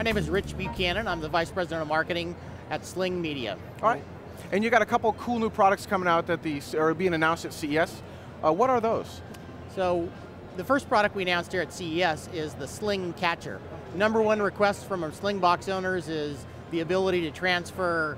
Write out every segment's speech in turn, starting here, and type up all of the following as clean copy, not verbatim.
name is Rich Buchanan. I'm the Vice President of Marketing at Sling Media. All right. And you got a couple cool new products coming out that are being announced at CES. What are those? So, the first product we announced here at CES is the Sling Catcher. Number one request from our Slingbox owners is the ability to transfer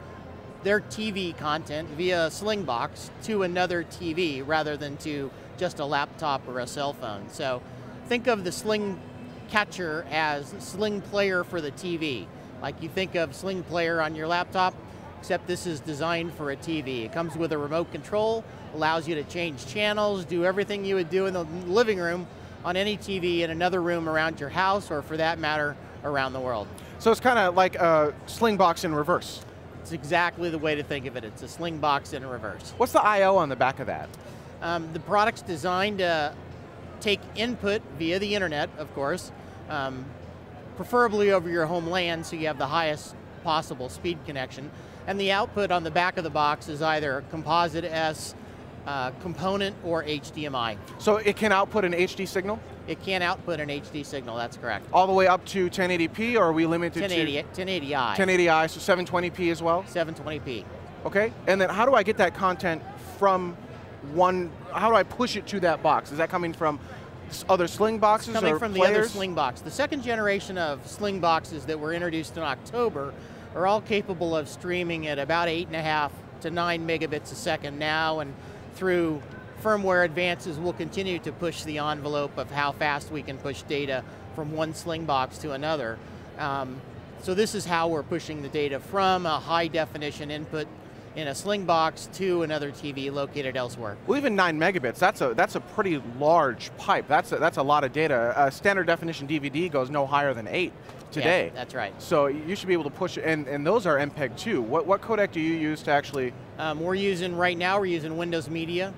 their TV content via Slingbox to another TV rather than to just a laptop or a cell phone. So, think of the Sling Catcher as Sling Player for the TV. Like you think of Sling Player on your laptop, except this is designed for a TV. It comes with a remote control, allows you to change channels, do everything you would do in the living room on any TV in another room around your house, or for that matter, around the world. So it's kind of like a Slingbox in reverse. It's exactly the way to think of it. It's a Slingbox in reverse. What's the I/O on the back of that? The product's designed to take input via the internet, of course, preferably over your home LAN so you have the highest possible speed connection. And the output on the back of the box is either a composite S component or HDMI. So it can output an HD signal? It can output an HD signal, that's correct. All the way up to 1080p, or are we limited 1080, to? 1080i. 1080i, so 720p as well? 720p. Okay, and then how do I get that content from how do I push it to that box? Is that coming from other Sling boxes Coming or from players? the other Sling box. The second generation of Sling boxes that were introduced in October are all capable of streaming at about 8.5 to 9 megabits a second now, and through firmware advances we'll continue to push the envelope of how fast we can push data from one Sling box to another. So this is how we're pushing the data from a high definition input in a Sling box to another TV located elsewhere. Well, even 9 megabits, that's a pretty large pipe. That's a lot of data. A standard definition DVD goes no higher than 8 today. Yeah, that's right. So you should be able to push it, and those are MPEG 2. What codec do you use to actually? Right now we're using Windows Media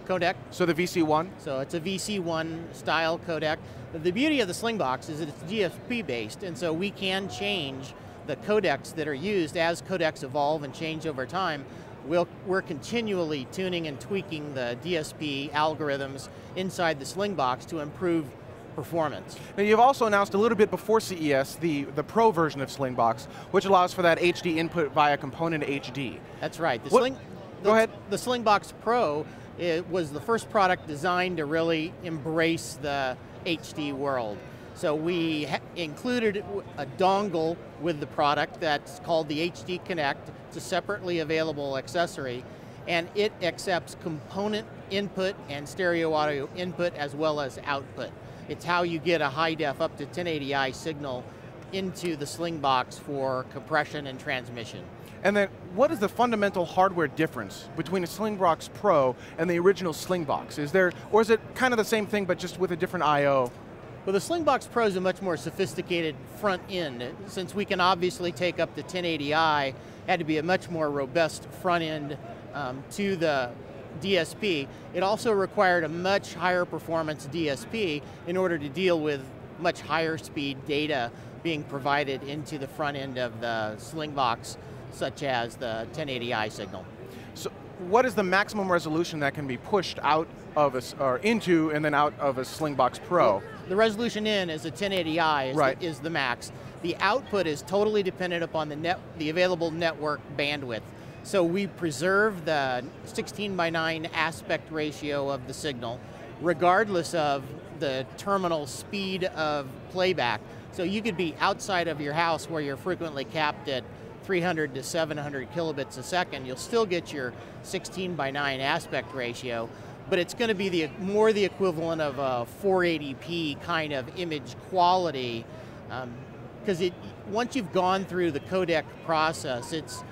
codec. So the VC1? So it's a VC1 style codec. The beauty of the Slingbox is that it's DSP based, and so we can change the codecs that are used as codecs evolve and change over time. We're continually tuning and tweaking the DSP algorithms inside the Slingbox to improve performance. Now you've also announced a little bit before CES the Pro version of Slingbox, which allows for that HD input via component HD. That's right. Go ahead. The Slingbox Pro was the first product designed to really embrace the HD world. So we included a dongle with the product that's called the HD Connect. It's a separately available accessory, and it accepts component input and stereo audio input as well as output. It's how you get a high def up to 1080i signal into the Slingbox for compression and transmission. And then what is the fundamental hardware difference between a Slingbox Pro and the original Slingbox? Or is it kind of the same thing but just with a different I/O? Well, the Slingbox Pro is a much more sophisticated front end. Since we can obviously take up to 1080i, had to be a much more robust front end to the DSP. It also required a much higher performance DSP in order to deal with much higher speed data being provided into the front end of the Slingbox, such as the 1080i signal. So what is the maximum resolution that can be pushed out of or into and then out of a Slingbox Pro? Well, the resolution in is a 1080i is the max. The output is totally dependent upon the available network bandwidth. So we preserve the 16:9 aspect ratio of the signal, regardless of the terminal speed of playback. So you could be outside of your house where you're frequently capped at 300 to 700 kilobits a second. You'll still get your 16:9 aspect ratio, but it's going to be more the equivalent of a 480p kind of image quality, because once you've gone through the codec process, it's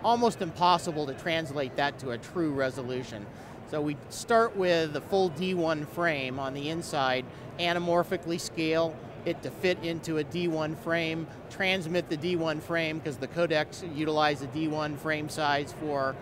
almost impossible to translate that to a true resolution. So we start with the full D1 frame on the inside, anamorphically scale it to fit into a D1 frame, transmit the D1 frame because the codecs utilize a D1 frame size for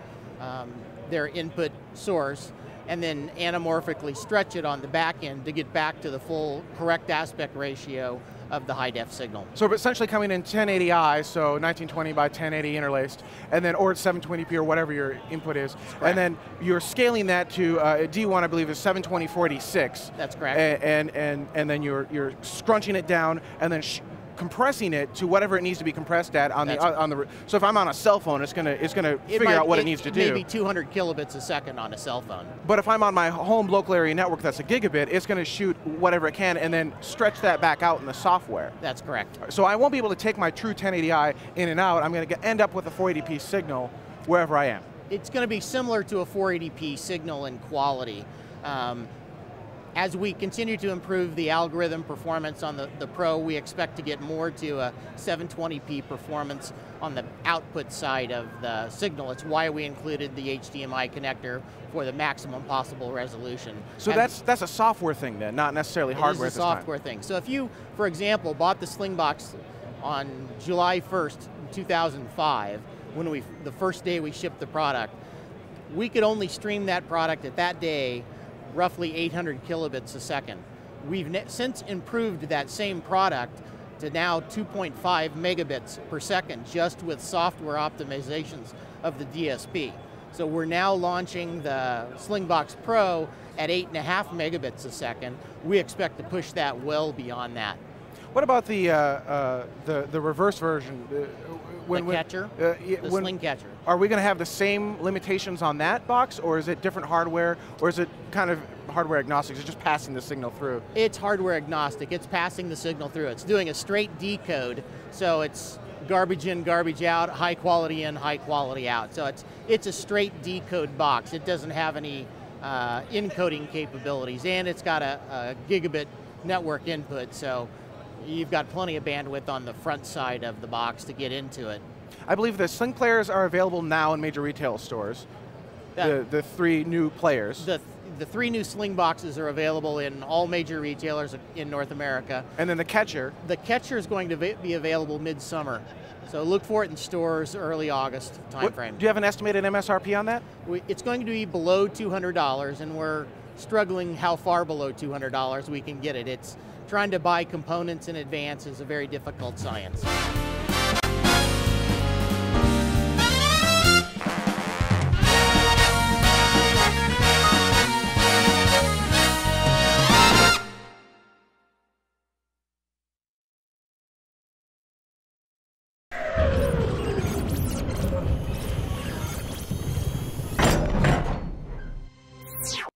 their input source, and then anamorphically stretch it on the back end to get back to the full correct aspect ratio of the high def signal. So we're essentially coming in 1080i, so 1920 by 1080 interlaced, and then or it's 720p or whatever your input is, and then you're scaling that to D1, I believe, is 720/46. That's correct. And then you're scrunching it down and then compressing it to whatever it needs to be compressed at on the. So if I'm on a cell phone, it's gonna figure out what it needs to do. Maybe 200 kilobits a second on a cell phone. But if I'm on my home local area network that's a gigabit, it's going to shoot whatever it can and then stretch that back out in the software. That's correct. So I won't be able to take my true 1080i in and out. I'm going to end up with a 480p signal wherever I am. It's going to be similar to a 480p signal in quality. As we continue to improve the algorithm performance on the Pro, we expect to get more to a 720p performance on the output side of the signal. It's why we included the HDMI connector for the maximum possible resolution. So that's a software thing then, not necessarily hardware at this time. It's a software thing. So if you, for example, bought the Slingbox on July 1st, 2005, when the first day we shipped the product, we could only stream that product at that day roughly 800 kilobits a second. We've since improved that same product to now 2.5 megabits per second just with software optimizations of the DSP. So we're now launching the Slingbox Pro at 8.5 megabits a second. We expect to push that well beyond that. What about the reverse version? The Catcher, the Sling Catcher. Are we going to have the same limitations on that box, or is it different hardware, or is it kind of hardware agnostic? Is it just passing the signal through? It's hardware agnostic. It's passing the signal through. It's doing a straight decode, so it's garbage in, garbage out, high quality in, high quality out. So it's a straight decode box. It doesn't have any encoding capabilities, and it's got a gigabit network input, so you've got plenty of bandwidth on the front side of the box to get into it. I believe the Sling players are available now in major retail stores. The 3 new players. The 3 new Sling boxes are available in all major retailers in North America. And then the Catcher. The Catcher is going to be available mid-summer. So look for it in stores early August timeframe. Do you have an estimated MSRP on that? It's going to be below $200, and we're struggling how far below $200 we can get it. Trying to buy components in advance is a very difficult science.